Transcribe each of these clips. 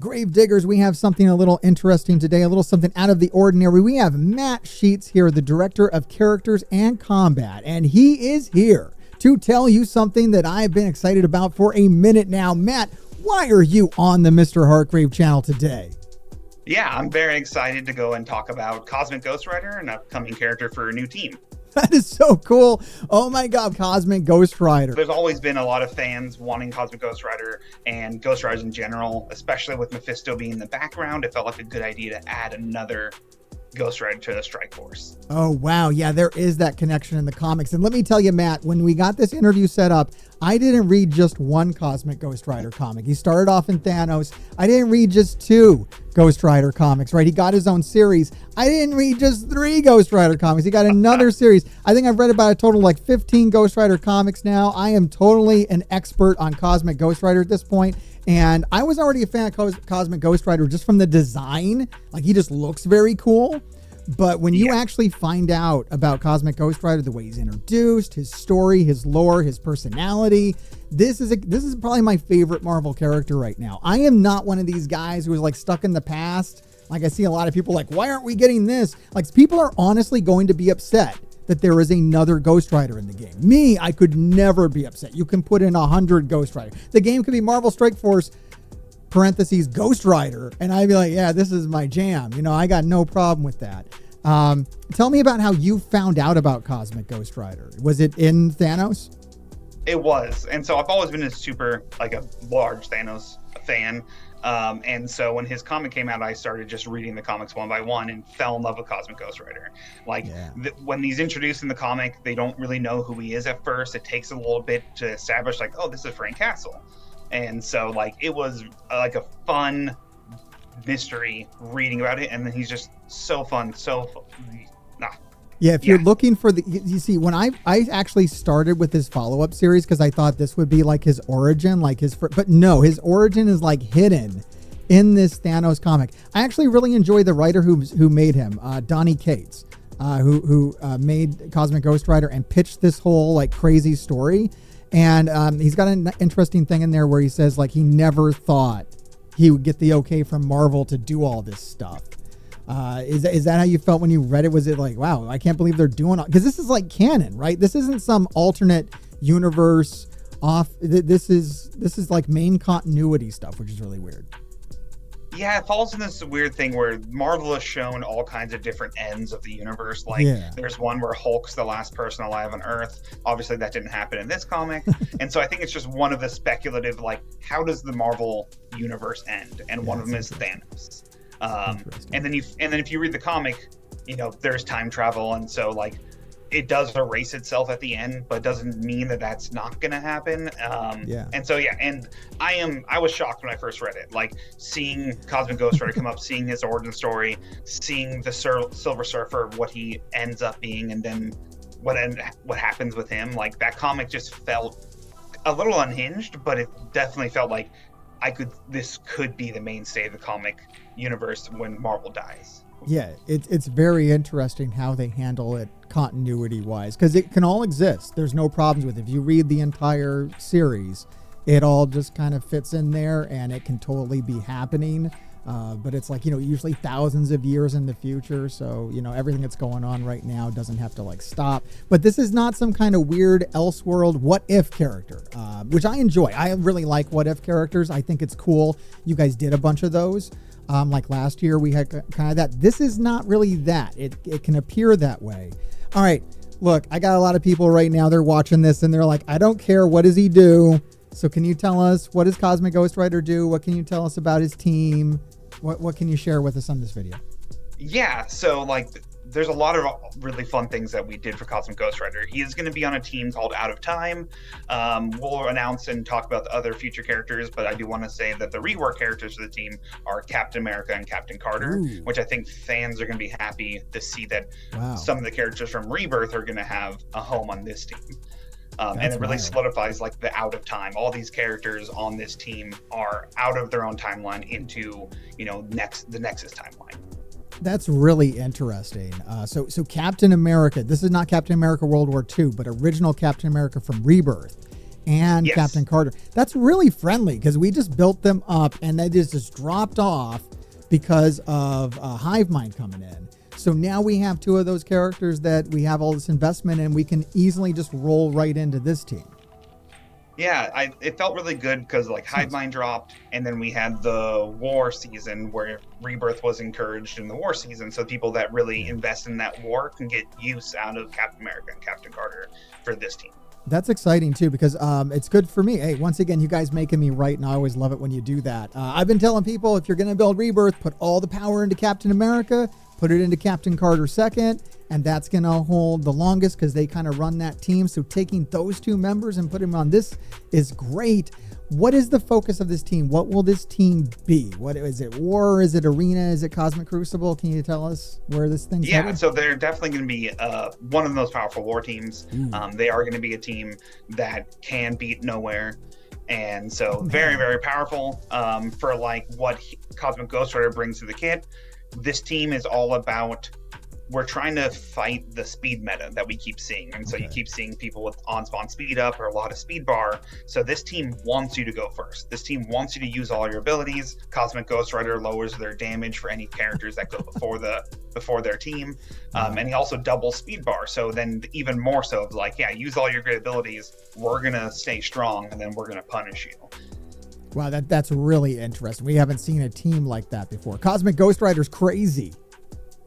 Gravediggers, we have something a little interesting today, a little something out of the ordinary. We have Matt Sheets here, the Director of Characters and Combat, and he is here to tell you something that I've been excited about for a minute now. Matt, why are you on the Mr. Hartgrave channel today? Yeah, I'm very excited to go and talk about Cosmic Ghost Rider, an upcoming character for a new team. That is so cool. Oh my God, Cosmic Ghost Rider. There's always been a lot of fans wanting Cosmic Ghost Rider and Ghost Riders in general, especially with Mephisto being in the background. It felt like a good idea to add another Ghost Rider to the Strike Force. Oh, wow. Yeah, there is that connection in the comics. And let me tell you, Matt, when we got this interview set up, I didn't read just one Cosmic Ghost Rider comic. He started off in Thanos. I didn't read just 2 Ghost Rider comics, right? He got his own series. I didn't read just 3 Ghost Rider comics. He got another series. I think I've read about a total of like 15 Ghost Rider comics now. I am totally an expert on Cosmic Ghost Rider at this point. And I was already a fan of Cosmic Ghost Rider just from the design. Like, he just looks very cool. But when you actually find out about Cosmic Ghost Rider, the way he's introduced, his story, his lore, his personality, this is probably my favorite Marvel character right now. I am not one of these guys who is like stuck in the past. Like, I see a lot of people like, why aren't we getting this? Like, people are honestly going to be upset that there is another Ghost Rider in the game. Me, I could never be upset. You can put in 100 Ghost Rider. The game could be Marvel Strike Force parentheses Ghost Rider, and I'd be like, yeah, this is my jam. You know, I got no problem with that. Tell me about how you found out about Cosmic Ghost Rider. Was it in Thanos? It was. And so I've always been a large Thanos fan. And so when his comic came out, I started just reading the comics one by one and fell in love with Cosmic Ghost Rider. When he's introduced in the comic, they don't really know who he is at first. It takes a little bit to establish, like, oh, this is Frank Castle. And so, like, it was like a fun mystery reading about it. And then he's just so fun. Yeah, if you're looking for you see, when I actually started with his follow-up series because I thought this would be like his origin, but no, his origin is like hidden in this Thanos comic. I actually really enjoy the writer who made him, Donny Cates, who made Cosmic Ghost Rider and pitched this whole like crazy story. And he's got an interesting thing in there where he says like he never thought he would get the okay from Marvel to do all this stuff. Is that how you felt when you read it? Was it like, wow, I can't believe they're doing it? Because this is like canon, right? This isn't some alternate universe off. This is like main continuity stuff, which is really weird. Yeah, it falls in this weird thing where Marvel has shown all kinds of different ends of the universe. There's one where Hulk's the last person alive on Earth. Obviously, that didn't happen in this comic. And so I think it's just one of the speculative, like, how does the Marvel universe end? And one of them is Thanos. And then if you read the comic, you know, there's time travel. And so, like, it does erase itself at the end, but doesn't mean that that's not going to happen. And so, and I was shocked when I first read it, like seeing Cosmic Ghost Rider come up, seeing his origin story, seeing the Silver Surfer, what he ends up being, and then what happens with him. Like, that comic just felt a little unhinged, but it definitely felt like this could be the mainstay of the comic universe when Marvel dies. Yeah, it's very interesting how they handle it continuity-wise, because it can all exist. There's no problems with it. If you read the entire series, it all just kind of fits in there, and it can totally be happening. But it's like, you know, usually thousands of years in the future, so, you know, everything that's going on right now doesn't have to, like, stop. But this is not some kind of weird Elseworld what-if character, which I enjoy. I really like what-if characters. I think it's cool. You guys did a bunch of those. Like last year, we had kind of that. This is not really that. It can appear that way. All right, look, I got a lot of people right now. They're watching this, and they're like, I don't care. What does he do? So can you tell us, what does Cosmic Ghost Rider do? What can you tell us about his team? What can you share with us on this video? Yeah, so, like, there's a lot of really fun things that we did for Cosmic Ghost Rider. He is going to be on a team called Out of Time. We'll announce and talk about the other future characters, but I do want to say that the rework characters for the team are Captain America and Captain Carter, which I think fans are going to be happy to see that some of the characters from Rebirth are going to have a home on this team. And it really solidifies, like, the Out of Time. All these characters on this team are out of their own timeline into, you know, the Nexus timeline. That's really interesting. So Captain America, this is not Captain America World War II, but original Captain America from Rebirth, and Yes. Captain Carter. That's really friendly because we just built them up and they just dropped off because of Hive Mind coming in. So now we have two of those characters that we have all this investment in. We can easily just roll right into this team. Yeah, it felt really good because like Hive Mind dropped, and then we had the war season where Rebirth was encouraged in the war season. So people that really invest in that war can get use out of Captain America and Captain Carter for this team. That's exciting too because it's good for me. Hey, once again, you guys making me right, and I always love it when you do that. I've been telling people if you're going to build Rebirth, put all the power into Captain America, put it into Captain Carter second, and that's going to hold the longest because they kind of run that team. So taking those two members and putting them on this is great. What is the focus of this team? What will this team be? What is it? War? Is it Arena? Is it Cosmic Crucible? Can you tell us where this thing's headed? So they're definitely going to be one of the most powerful war teams. They are going to be a team that can beat Nowhere. And so very, very powerful for like what Cosmic Ghost Rider brings to the kit. This team is all about, we're trying to fight the speed meta that we keep seeing. And so you keep seeing people with on-spawn speed up or a lot of speed bar. So this team wants you to go first. This team wants you to use all your abilities. Cosmic Ghost Rider lowers their damage for any characters that go before their team. And he also doubles speed bar. So then even more so of like, yeah, use all your great abilities. We're going to stay strong and then we're going to punish you. Wow, that's really interesting. We haven't seen a team like that before. Cosmic Ghost Rider's crazy.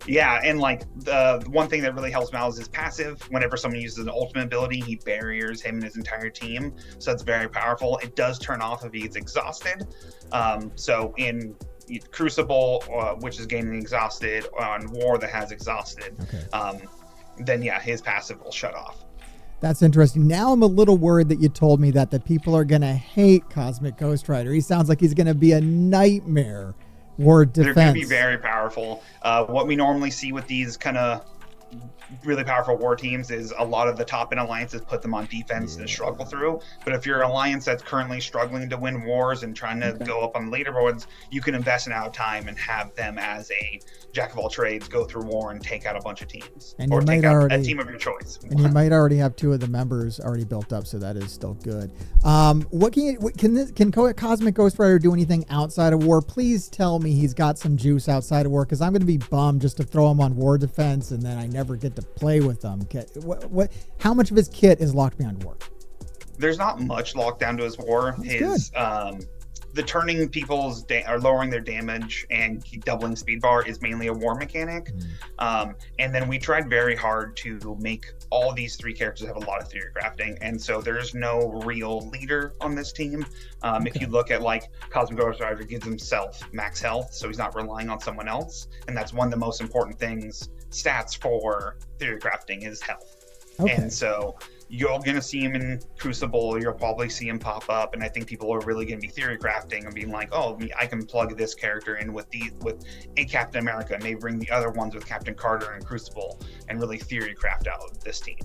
Yeah, and like the one thing that really helps him out is his passive. Whenever someone uses an ultimate ability, he barriers him and his entire team. So it's very powerful. It does turn off if he's exhausted. So in Crucible, which is gaining exhausted, on War that has exhausted, then yeah, his passive will shut off. That's interesting. Now I'm a little worried that you told me that people are going to hate Cosmic Ghost Rider. He sounds like he's going to be a nightmare war defense. They're going to be very powerful. What we normally see with these kind of really powerful war teams is a lot of the top end alliances put them on defense and struggle through. But if you're an alliance that's currently struggling to win wars and trying to go up on the leaderboards, you can invest in out time and have them as a jack of all trades, go through war and take out a bunch of teams, and or take out a team of your choice. And you might already have two of the members already built up, so that is still good. Can Cosmic Ghost Rider do anything outside of war? Please tell me he's got some juice outside of war, because I'm going to be bummed just to throw him on war defense and then I never get to play with them. How much of his kit is locked behind war? There's not much locked down to his war. The turning people's or lowering their damage and doubling speed bar is mainly a war mechanic. And then we tried very hard to make all these three characters have a lot of theory crafting. And so there's no real leader on this team. If you look at like Cosmic Ghost Rider gives himself max health, so he's not relying on someone else. And that's one of the most important stats for theory crafting is health. And so you're going to see him in Crucible. You'll probably see him pop up, and I think people are really going to be theory crafting and being like, "Oh, I can plug this character in with a Captain America, and maybe bring the other ones with Captain Carter and Crucible, and really theory craft out this team."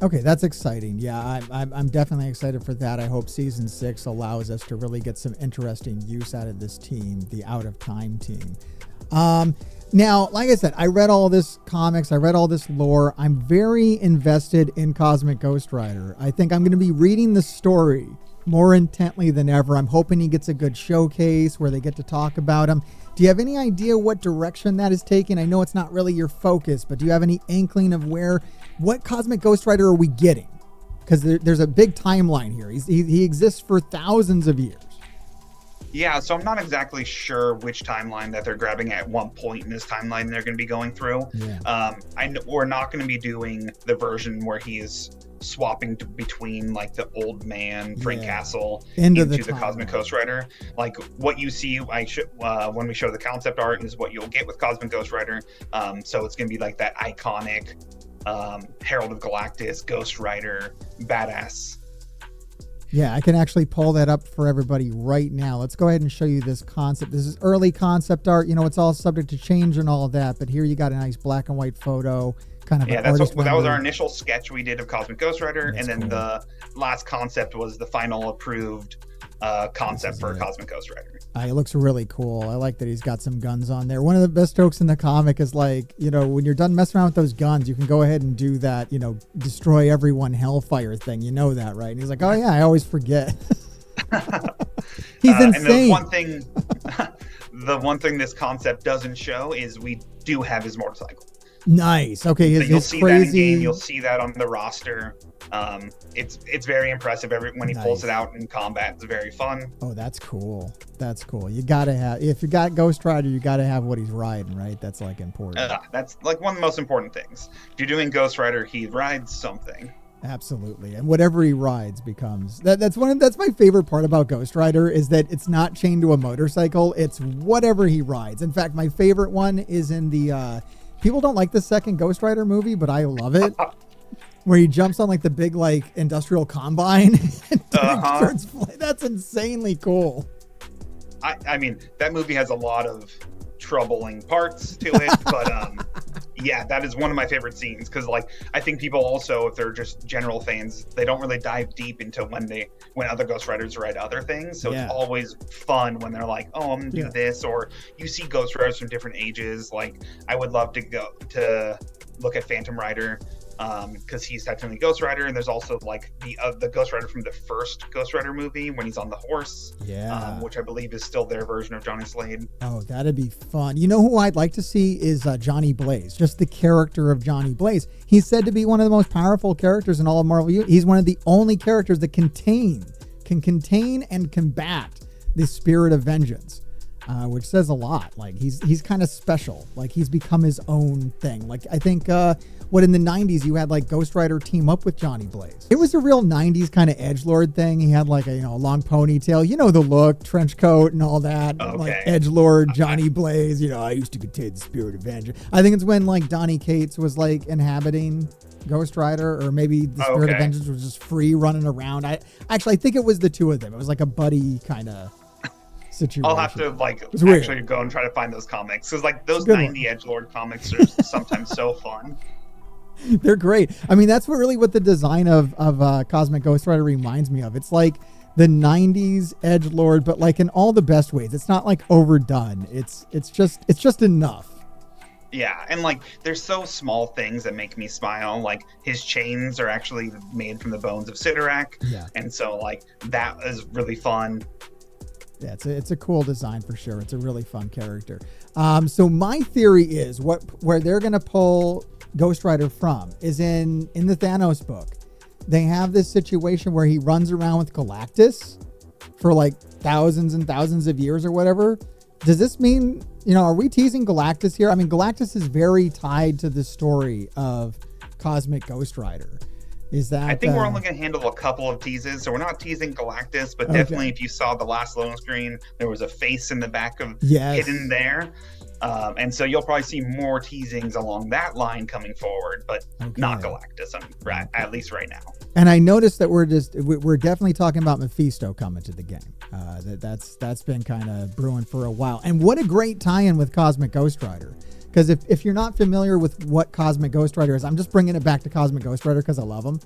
Okay, that's exciting. Yeah, I'm definitely excited for that. I hope Season 6 allows us to really get some interesting use out of this team, the Out of Time team. Now, like I said, I read all this comics. I read all this lore. I'm very invested in Cosmic Ghost Rider. I think I'm going to be reading the story more intently than ever. I'm hoping he gets a good showcase where they get to talk about him. Do you have any idea what direction that is taking? I know it's not really your focus, but do you have any inkling of what Cosmic Ghost Rider are we getting? Because there's a big timeline here. He exists for thousands of years. Yeah, so I'm not exactly sure which timeline that they're grabbing at one point in this timeline they're going to be going through. We're not going to be doing the version where he is swapping between like the old man Frank Castle into the Cosmic Ghost Rider. Like what you see, when we show the concept art is what you'll get with Cosmic Ghost Rider. So it's going to be like that iconic Herald of Galactus, Ghost Rider, badass. Yeah, I can actually pull that up for everybody right now. Let's go ahead and show you this concept. This is early concept art. You know, it's all subject to change and all of that, but here you got a nice black and white photo. That was our initial sketch we did of Cosmic Ghost Rider, and then the last concept was the final approved concept for Cosmic Ghost Rider. It looks really cool. I like that he's got some guns on there. One of the best jokes in the comic is like, when you're done messing around with those guns, you can go ahead and do that, destroy everyone hellfire thing. You know that, right? And he's like, oh yeah, I always forget. He's insane. And the one thing this concept doesn't show is we do have his motorcycle. Nice. Okay, so you'll see that in game. You'll see that on the roster. It's very impressive. When he pulls it out in combat, it's very fun. Oh, that's cool. That's cool. You gotta have, if you got Ghost Rider, you gotta have what he's riding, right? That's like important. That's like one of the most important things. If you're doing Ghost Rider, he rides something. Absolutely, and whatever he rides becomes that's my favorite part about Ghost Rider is that it's not chained to a motorcycle. It's whatever he rides. In fact, my favorite one is in the. People don't like the second Ghost Rider movie, but I love it. Where he jumps on like the big like industrial combine and starts flying. That's insanely cool. I mean, that movie has a lot of troubling parts to it, but yeah, that is one of my favorite scenes because like I think people also, if they're just general fans, they don't really dive deep into when other Ghost Riders ride other things. So it's always fun when they're like, oh, I'm gonna do this, or you see Ghost Riders from different ages. Like I would love to go to look at Phantom Rider because he's technically Ghost Rider, and there's also like the Ghost Rider from the first Ghost Rider movie when he's on the horse, which I believe is still their version of Johnny Slade. Oh, that'd be fun. You know who I'd like to see is Johnny Blaze, just the character of Johnny Blaze. He's said to be one of the most powerful characters in all of Marvel. He's one of the only characters that can contain and combat the spirit of vengeance. Which says a lot. Like he's kind of special. Like he's become his own thing. Like I think in the 90s you had like Ghost Rider team up with Johnny Blaze. It was a real 90s kind of edgelord thing. He had like a long ponytail, the look, trench coat and all that. Okay. Like edgelord Johnny Blaze. I used to contain the spirit of vengeance. I think it's when like Donny Cates was like inhabiting Ghost Rider, or maybe the spirit of vengeance was just free running around. I think it was the two of them. It was like a buddy kind of situation. I'll have to actually go and try to find those comics because like those 90 edgelord comics are sometimes so fun. They're great. I mean, that's what the design of Cosmic Ghost Rider reminds me of. It's like the 90s edgelord, but like in all the best ways. It's not like overdone. It's just enough. Yeah, and like there's so small things that make me smile. Like his chains are actually made from the bones of Sidorak. Yeah. And so like that is really fun. Yeah, it's a cool design for sure. It's a really fun character. So my theory is where they're gonna pull Ghost Rider from is in the Thanos book. They have this situation where he runs around with Galactus for like thousands and thousands of years or whatever. Does this mean, are we teasing Galactus here? I mean, Galactus is very tied to the story of Cosmic Ghost Rider. Is that? I think we're only going to handle a couple of teases, so we're not teasing Galactus, but definitely if you saw the last loading screen, there was a face in the back of hidden there. And so you'll probably see more teasings along that line coming forward, but not Galactus, at least right now. And I noticed that we're definitely talking about Mephisto coming to the game. That's been kind of brewing for a while. And what a great tie-in with Cosmic Ghost Rider. Because if you're not familiar with what Cosmic Ghost Rider is, I'm just bringing it back to Cosmic Ghost Rider because I love him.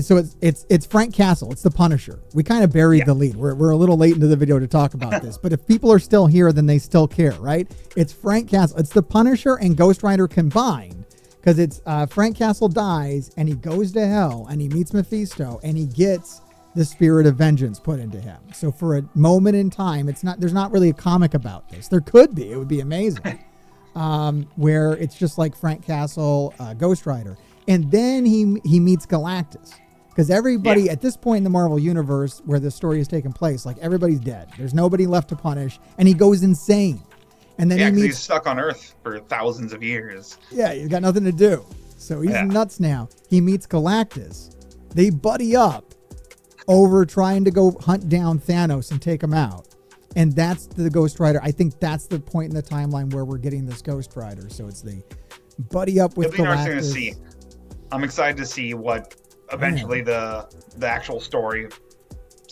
So it's Frank Castle. It's the Punisher. We kind of buried the lead. We're a little late into the video to talk about this, but if people are still here, then they still care, right? It's Frank Castle. It's the Punisher and Ghost Rider combined, because it's Frank Castle dies and he goes to hell and he meets Mephisto and he gets the spirit of vengeance put into him. So for a moment in time, there's not really a comic about this. There could be. It would be amazing. Where it's just like Frank Castle, Ghost Rider. And then he meets Galactus. Because everybody at this point in the Marvel Universe where the story is taking place, like everybody's dead. There's nobody left to punish. And he goes insane. And then he's stuck on Earth for thousands of years. Yeah, he's got nothing to do. So he's nuts now. He meets Galactus. They buddy up over trying to go hunt down Thanos and take him out. And that's the Ghost Rider. I think that's the point in the timeline where we're getting this Ghost Rider. So it's the buddy up with Galactus. It'll be interesting to see. I'm excited to see what eventually the actual story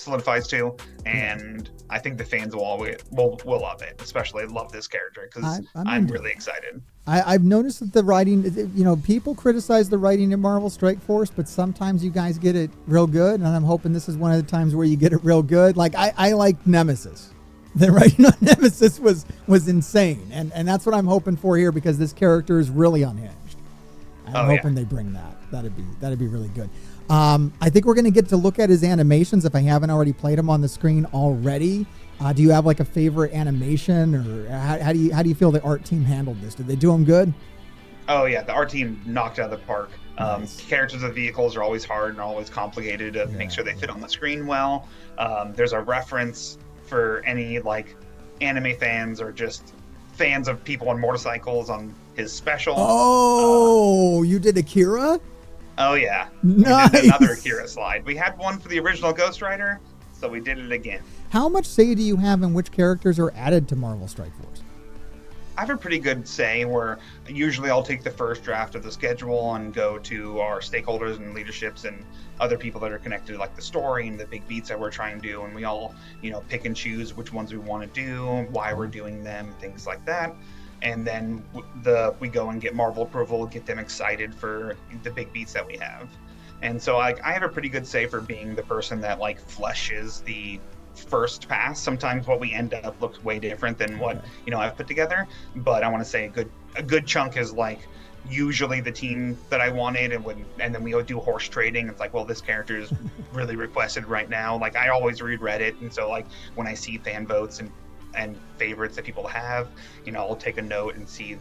solidifies to, and I think the fans will love it. Especially love this character because I'm really excited. I've noticed that the writing, people criticize the writing in Marvel Strike Force, but sometimes you guys get it real good, and I'm hoping this is one of the times where you get it real good. Like I like Nemesis. The writing on Nemesis was insane, and that's what I'm hoping for here because this character is really unhinged. I'm hoping they bring that. That'd be really good. I think we're going to get to look at his animations if I haven't already played them on the screen already. Do you have like a favorite animation, or how do you feel the art team handled this? Did they do them good? Oh yeah, the art team knocked out of the park. Nice. Characters of vehicles are always hard and always complicated to make sure they fit on the screen well. There's a reference for any like anime fans or just fans of people on motorcycles on his special. Oh, you did Akira? Oh yeah, nice. We did another Akira slide. We had one for the original Ghost Rider, so we did it again. How much say do you have in which characters are added to Marvel Strike Force? I have a pretty good say where usually I'll take the first draft of the schedule and go to our stakeholders and leaderships and other people that are connected, like the story and the big beats that we're trying to do, and we all, pick and choose which ones we want to do, why we're doing them, things like that. And then we go and get Marvel approval, get them excited for the big beats that we have. And so I have a pretty good say for being the person that like fleshes the first pass. Sometimes what we end up looks way different than what I've put together, but I want to say a good chunk is like usually the team that I wanted, and then we would do horse trading. It's like, well, this character is really requested right now. Like I always read Reddit, and so like when I see fan votes and favorites that people have, I'll take a note and see,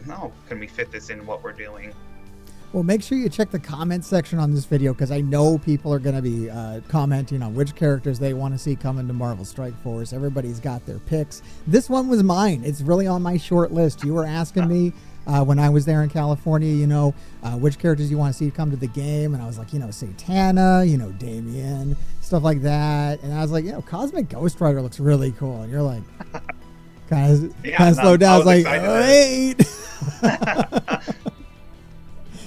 can we fit this in what we're doing? Well, make sure you check the comment section on this video because I know people are going to be commenting on which characters they want to see come into Marvel Strike Force. Everybody's got their picks. This one was mine. It's really on my short list. You were asking me when I was there in California, which characters you want to see come to the game. And I was like, Satana, Damien, stuff like that. And I was like, Cosmic Ghost Rider looks really cool. And you're like, kind of slow down. I was like, wait.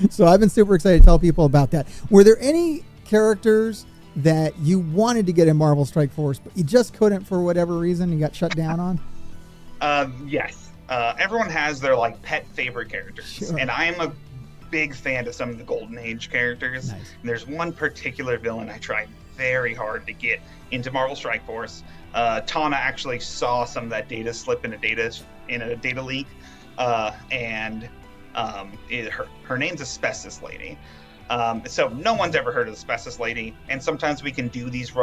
So I've been super excited to tell people about that. Were there any characters that you wanted to get in Marvel Strike Force, but you just couldn't for whatever reason? You got shut down on? Yes. Everyone has their like pet favorite characters, sure. And I am a big fan of some of the Golden Age characters. Nice. And there's one particular villain I tried very hard to get into Marvel Strike Force. Tana actually saw some of that data slip in a data leak, and her name's Asbestos Lady. So no one's ever heard of Asbestos Lady, and sometimes we can do these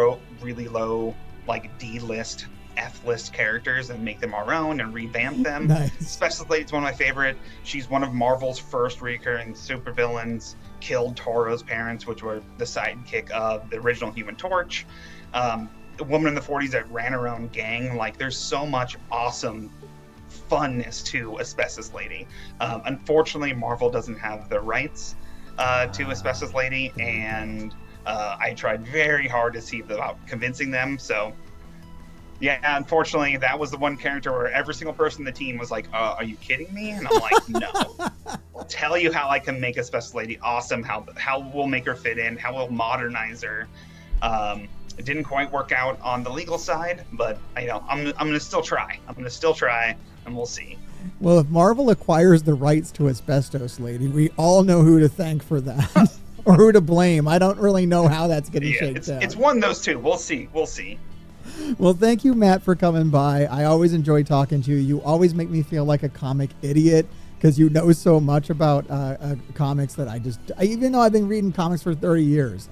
really low, like D-list, F-list characters and make them our own and revamp them. Nice. Asbestos Lady's one of my favorite. She's one of Marvel's first recurring supervillains. Killed Toro's parents, which were the sidekick of the original Human Torch. A woman in the 40s that ran her own gang. Like, there's so much awesome funness to Asbestos Lady. Unfortunately, Marvel doesn't have the rights to Asbestos Lady, and I tried very hard to see about convincing them. So, yeah, unfortunately, that was the one character where every single person in the team was like, are you kidding me? And I'm like, no. I'll tell you how I can make Asbestos Lady awesome, how we'll make her fit in, how we'll modernize her. It didn't quite work out on the legal side, but I'm going to still try. And we'll see. Well, if Marvel acquires the rights to Asbestos Lady, we all know who to thank for that or who to blame. I don't really know how that's going to shake out. It's one of those two. We'll see. Well, thank you, Matt, for coming by. I always enjoy talking to you. You always make me feel like a comic idiot because you know so much about comics that even though I've been reading comics for 30 years,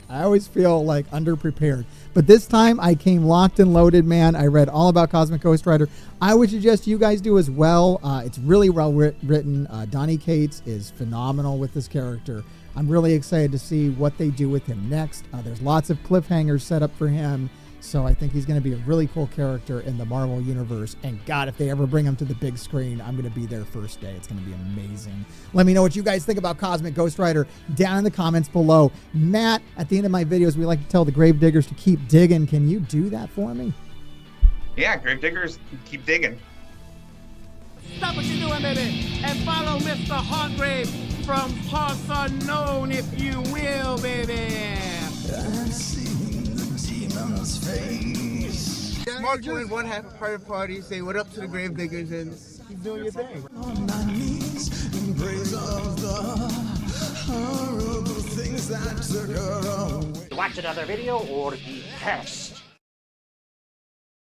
I always feel like underprepared. But this time I came locked and loaded, man. I read all about Cosmic Ghost Rider. I would suggest you guys do as well. It's really well written. Donny Cates is phenomenal with this character. I'm really excited to see what they do with him next. There's lots of cliffhangers set up for him. So I think he's going to be a really cool character in the Marvel universe. And God, if they ever bring him to the big screen, I'm going to be there first day. It's going to be amazing. Let me know what you guys think about Cosmic Ghost Rider down in the comments below. Matt, at the end of my videos, we like to tell the grave diggers to keep digging. Can you do that for me? Yeah, grave diggers, keep digging. Stop what you're doing, baby, and follow Mr. Hargrave from parts unknown, if you will, baby. I've seen the demon Mark went one half a private party, say what up to the grave diggers, and keep doing your thing. On my knees in praise of the horrible things that took her away. Watch another video or be cursed.